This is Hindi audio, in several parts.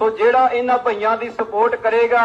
ਸੋ ਜਿਹੜਾ ਇਹਨਾਂ ਭਈਆਂ ਦੀ ਸਪੋਰਟ ਕਰੇਗਾ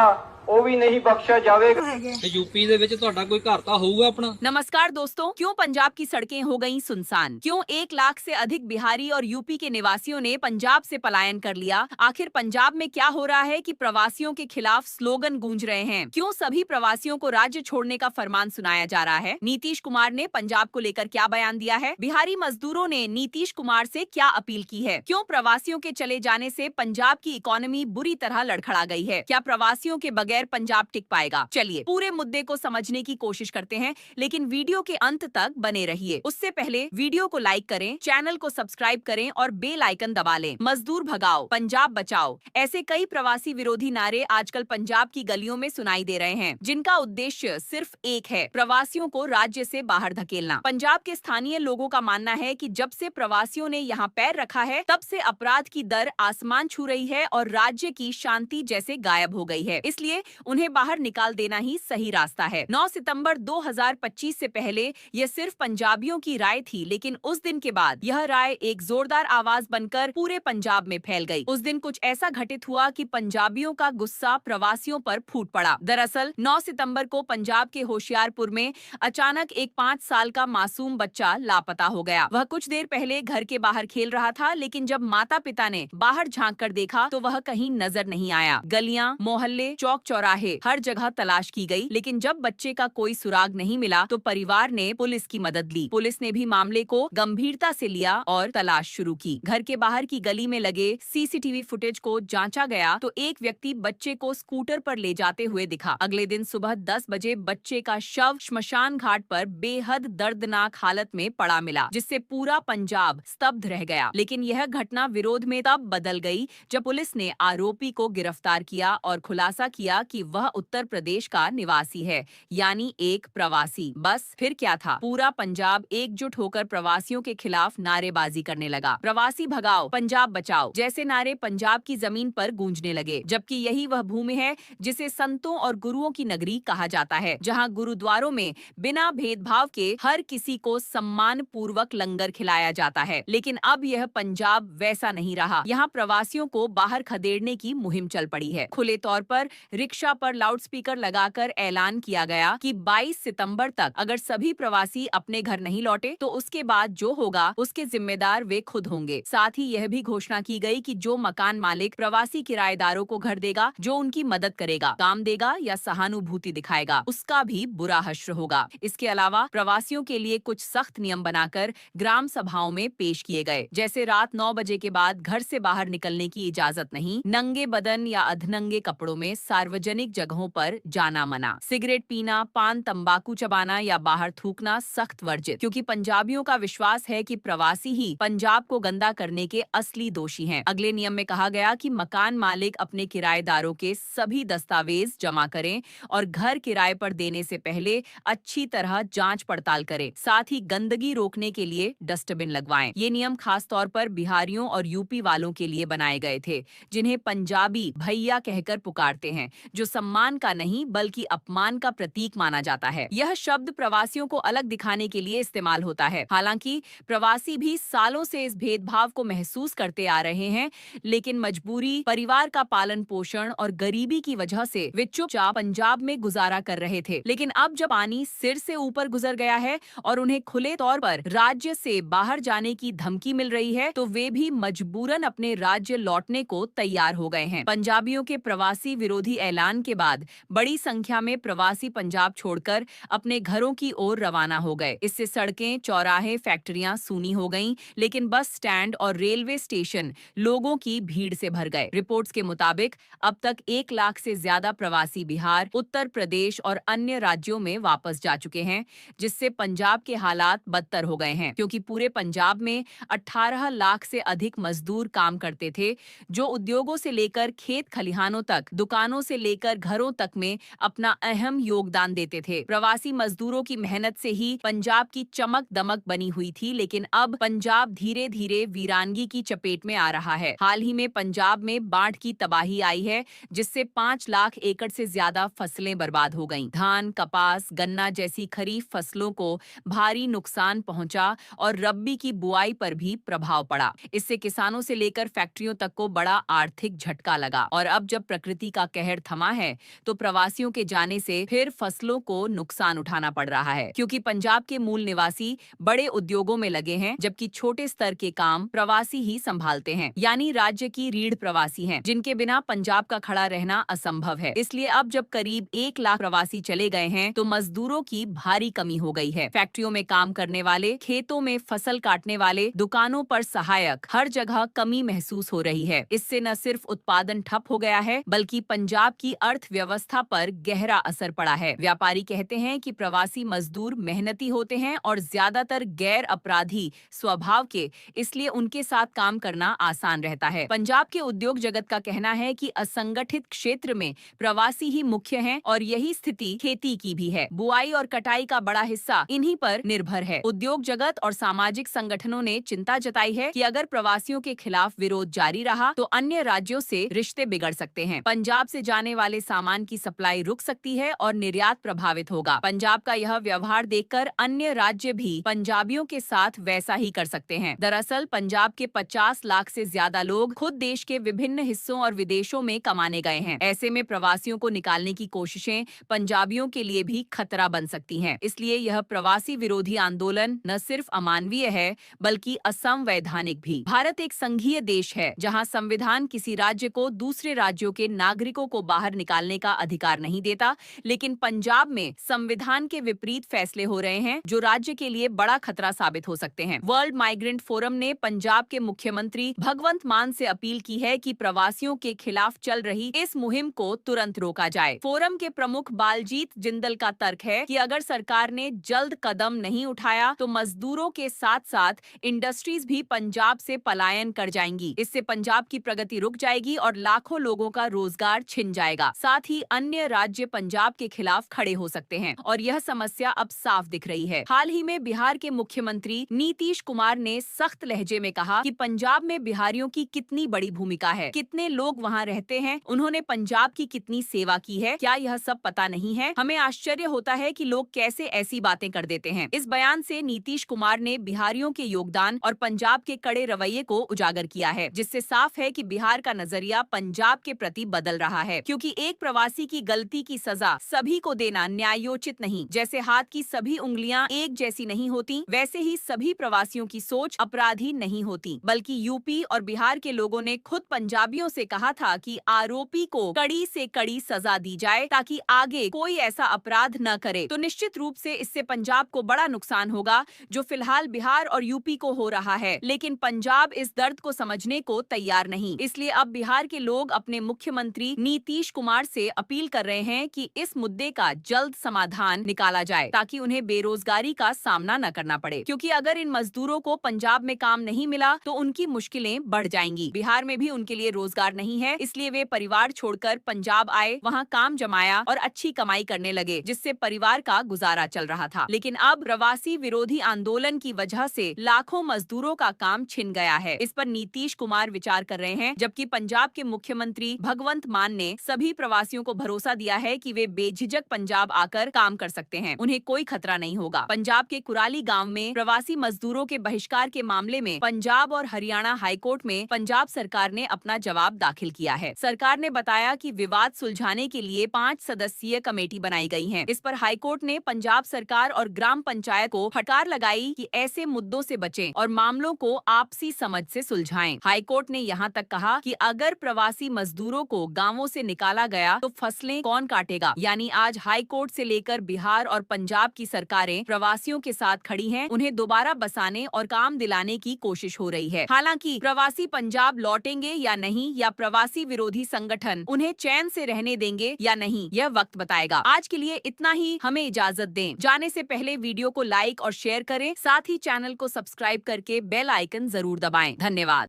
ਉਹ ਵੀ नहीं बख्शा जाएगा। यूपी ਦੇ ਵਿੱਚ ਤੁਹਾਡਾ ਕੋਈ ਘਰ ਤਾਂ ਹੋਊਗਾ अपना। नमस्कार दोस्तों, क्यों पंजाब की सड़कें हो गईं सुनसान? क्यों 1 लाख से अधिक बिहारी और यूपी के निवासियों ने पंजाब से पलायन कर लिया? आखिर पंजाब में क्या हो रहा है कि प्रवासियों के खिलाफ स्लोगन गूंज रहे हैं? क्यों सभी प्रवासियों को राज्य छोड़ने का फरमान सुनाया जा रहा है? नीतीश कुमार ने पंजाब को लेकर क्या बयान दिया है? बिहारी मजदूरों ने नीतीश कुमार से क्या अपील की है? क्यों प्रवासियों के चले जाने से पंजाब की इकोनॉमी बुरी तरह लड़खड़ा गई है? क्या प्रवासियों के बगैर पंजाब टिक पाएगा? चलिए पूरे मुद्दे को समझने की कोशिश करते हैं, लेकिन वीडियो के अंत तक बने रहिए। उससे पहले वीडियो को लाइक करें, चैनल को सब्सक्राइब करें और बेल आइकन दबा लें। मजदूर भगाओ, पंजाब बचाओ, ऐसे कई प्रवासी विरोधी नारे आजकल पंजाब की गलियों में सुनाई दे रहे हैं, जिनका उद्देश्य सिर्फ एक है, प्रवासियों को राज्य से बाहर धकेलना। पंजाब के स्थानीय लोगों का मानना है कि जब से प्रवासियों ने यहाँ पैर रखा है, तब से अपराध की दर आसमान छू रही है और राज्य की शांति जैसे गायब हो गई है। इसलिए उन्हें बाहर निकाल देना ही सही रास्ता है। 9 सितंबर 2025 से पहले यह सिर्फ पंजाबियों की राय थी, लेकिन उस दिन के बाद यह राय एक जोरदार आवाज बनकर पूरे पंजाब में फैल गई। उस दिन कुछ ऐसा घटित हुआ कि पंजाबियों का गुस्सा प्रवासियों पर फूट पड़ा। दरअसल 9 सितंबर को पंजाब के होशियारपुर में अचानक एक 5 साल का मासूम बच्चा लापता हो गया। वह कुछ देर पहले घर के बाहर खेल रहा था, लेकिन जब माता पिता ने बाहर झांक कर देखा तो वह कहीं नजर नहीं आया। गलियां, मोहल्ले, चौक चौराहे हर जगह तलाश की गई, लेकिन जब बच्चे का कोई सुराग नहीं मिला तो परिवार ने पुलिस की मदद ली। पुलिस ने भी मामले को गंभीरता से लिया और तलाश शुरू की। घर के बाहर की गली में लगे सीसीटीवी फुटेज को जांचा गया तो एक व्यक्ति बच्चे को स्कूटर पर ले जाते हुए दिखा। अगले दिन सुबह 10 बजे बच्चे का शव श्मशान घाट पर बेहद दर्दनाक हालत में पड़ा मिला, जिससे पूरा पंजाब स्तब्ध रह गया। लेकिन यह घटना विरोध में तब बदल गई जब पुलिस ने आरोपी को गिरफ्तार किया और खुलासा किया कि वह उत्तर प्रदेश का निवासी है, यानी एक प्रवासी। बस फिर क्या था, पूरा पंजाब एकजुट होकर प्रवासियों के खिलाफ नारेबाजी करने लगा। प्रवासी भगाओ, पंजाब बचाओ जैसे नारे पंजाब की जमीन पर गूंजने लगे, जबकि यही वह भूमि है जिसे संतों और गुरुओं की नगरी कहा जाता है, जहां गुरुद्वारों में बिना भेदभाव के हर किसी को सम्मान पूर्वक लंगर खिलाया जाता है। लेकिन अब यह पंजाब वैसा नहीं रहा। यहाँ प्रवासियों को बाहर खदेड़ने की मुहिम चल पड़ी है। खुले तौर पर रिक्शा पर लाउडस्पीकर लगाकर ऐलान किया गया कि 22 सितंबर तक अगर सभी प्रवासी अपने घर नहीं लौटे तो उसके बाद जो होगा उसके जिम्मेदार वे खुद होंगे। साथ ही यह भी घोषणा की गई कि जो मकान मालिक प्रवासी किराएदारों को घर देगा, जो उनकी मदद करेगा, काम देगा या सहानुभूति दिखाएगा, उसका भी बुरा हश्र होगा। इसके अलावा प्रवासियों के लिए कुछ सख्त नियम बनाकर ग्राम सभाओं में पेश किए गए, जैसे रात 9 बजे के बाद घर से बाहर निकलने की इजाजत नहीं, नंगे बदन या अधनंगे कपड़ों में सार्वजनिक जगहों पर जाना मना, सिगरेट पीना, पान तंबाकू चबाना या बाहर थूकना सख्त वर्जित, क्योंकि पंजाबियों का विश्वास है कि प्रवासी ही पंजाब को गंदा करने के असली दोषी हैं। अगले नियम में कहा गया कि मकान मालिक अपने किराएदारों के सभी दस्तावेज जमा करें और घर किराए पर देने से पहले अच्छी तरह जांच पड़ताल करें। साथ ही गंदगी रोकने के लिए डस्टबिन लगवाएं। ये नियम खास तौर पर बिहारियों और यूपी वालों के लिए बनाए गए थे, जिन्हें पंजाबी भैया कहकर पुकारते हैं, जो सम्मान का नहीं बल्कि अपमान का प्रतीक माना जाता है। यह शब्द प्रवासियों को अलग दिखाने के लिए इस्तेमाल होता है। हालांकि प्रवासी भी सालों से इस भेदभाव को महसूस करते आ रहे हैं, लेकिन मजबूरी, परिवार का पालन पोषण और गरीबी की वजह से वे चुपचाप पंजाब में गुजारा कर रहे थे। लेकिन अब जब पानी सिर से ऊपर गुजर गया है और उन्हें खुले तौर पर राज्य से बाहर जाने की धमकी मिल रही है, तो वे भी मजबूरन अपने राज्य लौटने को तैयार हो गए हैं। पंजाबियों के प्रवासी विरोधी ऐलान के बाद बड़ी संख्या में प्रवासी पंजाब छोड़कर अपने घरों की ओर रवाना हो गए। इससे सड़कें, चौराहे, फैक्ट्रियां सूनी हो गईं, लेकिन बस स्टैंड और रेलवे स्टेशन लोगों की भीड़ से भर गए। रिपोर्ट्स के मुताबिक अब तक 1 लाख से ज्यादा प्रवासी बिहार, उत्तर प्रदेश और अन्य राज्यों में वापस जा चुके हैं, जिससे पंजाब के हालात बदतर हो गए हैं, क्योंकि पूरे पंजाब में 18 लाख से अधिक मजदूर काम करते थे, जो उद्योगों से लेकर खेत खलिहानों तक, दुकानों से लेकर घरों तक में अपना अहम योगदान देते थे। प्रवासी मजदूरों की मेहनत से ही पंजाब की चमक दमक बनी हुई थी, लेकिन अब पंजाब धीरे धीरे वीरानगी की चपेट में आ रहा है। हाल ही में पंजाब में बाढ़ की तबाही आई है, जिससे 5 लाख एकड़ से ज्यादा फसलें बर्बाद हो गईं। धान, कपास, गन्ना जैसी खरीफ फसलों को भारी नुकसान पहुंचा और रब्बी की बुआई पर भी प्रभाव पड़ा। इससे किसानों से लेकर फैक्ट्रियों तक को बड़ा आर्थिक झटका लगा। और अब जब प्रकृति का कहर थमा है, तो प्रवासियों के जाने से फिर फसलों को नुकसान उठाना पड़ रहा है, क्योंकि पंजाब के मूल निवासी बड़े उद्योगों में लगे हैं, जबकि छोटे स्तर के काम प्रवासी ही संभालते हैं, यानी राज्य की रीढ़ प्रवासी हैं, जिनके बिना पंजाब का खड़ा रहना असंभव है। इसलिए अब जब करीब 1 लाख प्रवासी चले गए हैं, तो मजदूरों की भारी कमी हो गई है। फैक्ट्रियों में काम करने वाले, खेतों में फसल काटने वाले, दुकानों पर सहायक, हर जगह कमी महसूस हो रही है। इससे न सिर्फ उत्पादन ठप हो गया है, बल्कि पंजाब की अर्थव्यवस्था पर गहरा असर पड़ा है। व्यापारी कहते हैं कि प्रवासी मजदूर मेहनती होते हैं और ज्यादातर गैर अपराधी स्वभाव के, इसलिए उनके साथ काम करना आसान रहता है। पंजाब के उद्योग जगत का कहना है कि असंगठित क्षेत्र में प्रवासी ही मुख्य हैं और यही स्थिति खेती की भी है। बुआई और कटाई का बड़ा हिस्सा इन्हीं पर निर्भर है। उद्योग जगत और सामाजिक संगठनों ने चिंता जताई है कि अगर प्रवासियों के खिलाफ विरोध जारी रहा तो अन्य राज्यों से रिश्ते बिगड़ सकते हैं। पंजाब से जाने वाले सामान की सप्लाई रुक सकती है और निर्यात प्रभावित होगा। पंजाब का यह व्यवहार देखकर अन्य राज्य भी पंजाबियों के साथ वैसा ही कर सकते हैं। दरअसल पंजाब के 50 लाख से ज्यादा लोग खुद देश के विभिन्न हिस्सों और विदेशों में कमाने गए हैं। ऐसे में प्रवासियों को निकालने की कोशिशें पंजाबियों के लिए भी खतरा बन सकती हैं। इसलिए यह प्रवासी विरोधी आंदोलन न सिर्फ अमानवीय है, बल्कि असंवैधानिक भी। भारत एक संघीय देश है, जहां संविधान किसी राज्य को दूसरे राज्यों के नागरिकों को बाहर निकालने का अधिकार नहीं देता, लेकिन पंजाब में संविधान के विपरीत फैसले हो रहे हैं, जो राज्य के लिए बड़ा खतरा साबित हो सकते हैं। वर्ल्ड माइग्रेंट फोरम ने पंजाब के मुख्यमंत्री भगवंत मान से अपील की है कि प्रवासियों के खिलाफ चल रही इस मुहिम को तुरंत रोका जाए। फोरम के प्रमुख बालजीत जिंदल का तर्क है कि अगर सरकार ने जल्द कदम नहीं उठाया तो मजदूरों के साथ साथ इंडस्ट्रीज भी पंजाब से पलायन कर जाएंगी। इससे पंजाब की प्रगति रुक जाएगी और लाखों लोगों का रोजगार छिन जाएगा। साथ ही अन्य राज्य पंजाब के खिलाफ खड़े हो सकते हैं और यह समस्या अब साफ दिख रही है। हाल ही में बिहार के मुख्यमंत्री नीतीश कुमार ने सख्त लहजे में कहा कि पंजाब में बिहारियों की कितनी बड़ी भूमिका है, कितने लोग वहाँ रहते हैं, उन्होंने पंजाब की कितनी सेवा की है, क्या यह सब पता नहीं है? हमें आश्चर्य होता है कि लोग कैसे ऐसी बातें कर देते हैं। इस बयान से नीतीश कुमार ने बिहारियों के योगदान और पंजाब के कड़े रवैये को उजागर किया है, जिससे साफ है कि बिहार का नजरिया पंजाब के प्रति बदल रहा है। क्योंकि एक प्रवासी की गलती की सजा सभी को देना न्यायोचित नहीं। जैसे हाथ की सभी उंगलियां एक जैसी नहीं होती, वैसे ही सभी प्रवासियों की सोच अपराधी नहीं होती। बल्कि यूपी और बिहार के लोगों ने खुद पंजाबियों से कहा था कि आरोपी को कड़ी से कड़ी सजा दी जाए, ताकि आगे कोई ऐसा अपराध न करे। तो निश्चित रूप से इससे पंजाब को बड़ा नुकसान होगा, जो फिलहाल बिहार और यूपी को हो रहा है। लेकिन पंजाब इस दर्द को समझने को तैयार नहीं। इसलिए अब बिहार के लोग अपने मुख्यमंत्री नीतीश कुमार से अपील कर रहे हैं कि इस मुद्दे का जल्द समाधान निकाला जाए, ताकि उन्हें बेरोजगारी का सामना न करना पड़े। क्योंकि अगर इन मजदूरों को पंजाब में काम नहीं मिला तो उनकी मुश्किलें बढ़ जाएंगी। बिहार में भी उनके लिए रोजगार नहीं है, इसलिए वे परिवार छोड़कर पंजाब आए, वहाँ काम जमाया और अच्छी कमाई करने लगे, जिससे परिवार का गुजारा चल रहा था। लेकिन अब प्रवासी विरोधी आंदोलन की वजह से लाखों मजदूरों का काम छिन गया है। इस पर नीतीश कुमार विचार कर रहे हैं, जबकि पंजाब के मुख्यमंत्री भगवंत मान ने सभी प्रवासियों को भरोसा दिया है कि वे बेझिझक पंजाब आकर काम कर सकते हैं, उन्हें कोई खतरा नहीं होगा। पंजाब के कुराली गांव में प्रवासी मजदूरों के बहिष्कार के मामले में पंजाब और हरियाणा हाईकोर्ट में पंजाब सरकार ने अपना जवाब दाखिल किया है। सरकार ने बताया कि विवाद सुलझाने के लिए 5 सदस्यीय कमेटी बनाई गई है। इस पर हाईकोर्ट ने पंजाब सरकार और ग्राम पंचायत को फटकार लगाई कि ऐसे मुद्दों से बचें और मामलों को आपसी समझ से सुलझाएं। हाईकोर्ट ने यहाँ तक कहा कि अगर प्रवासी मजदूरों को गांवों से निकाला गया तो फसलें कौन काटेगा। यानी आज हाईकोर्ट से लेकर बिहार और पंजाब की सरकारें प्रवासियों के साथ खड़ी हैं, उन्हें दोबारा बसाने और काम दिलाने की कोशिश हो रही है। हालांकि प्रवासी पंजाब लौटेंगे या नहीं, या प्रवासी विरोधी संगठन उन्हें चैन से रहने देंगे या नहीं, यह वक्त बताएगा। आज के लिए इतना ही, हमें इजाजत दें। जाने से पहले वीडियो को लाइक और शेयर करें, साथ ही चैनल को सब्सक्राइब करके बेल आइकन जरूर दबाएं। धन्यवाद।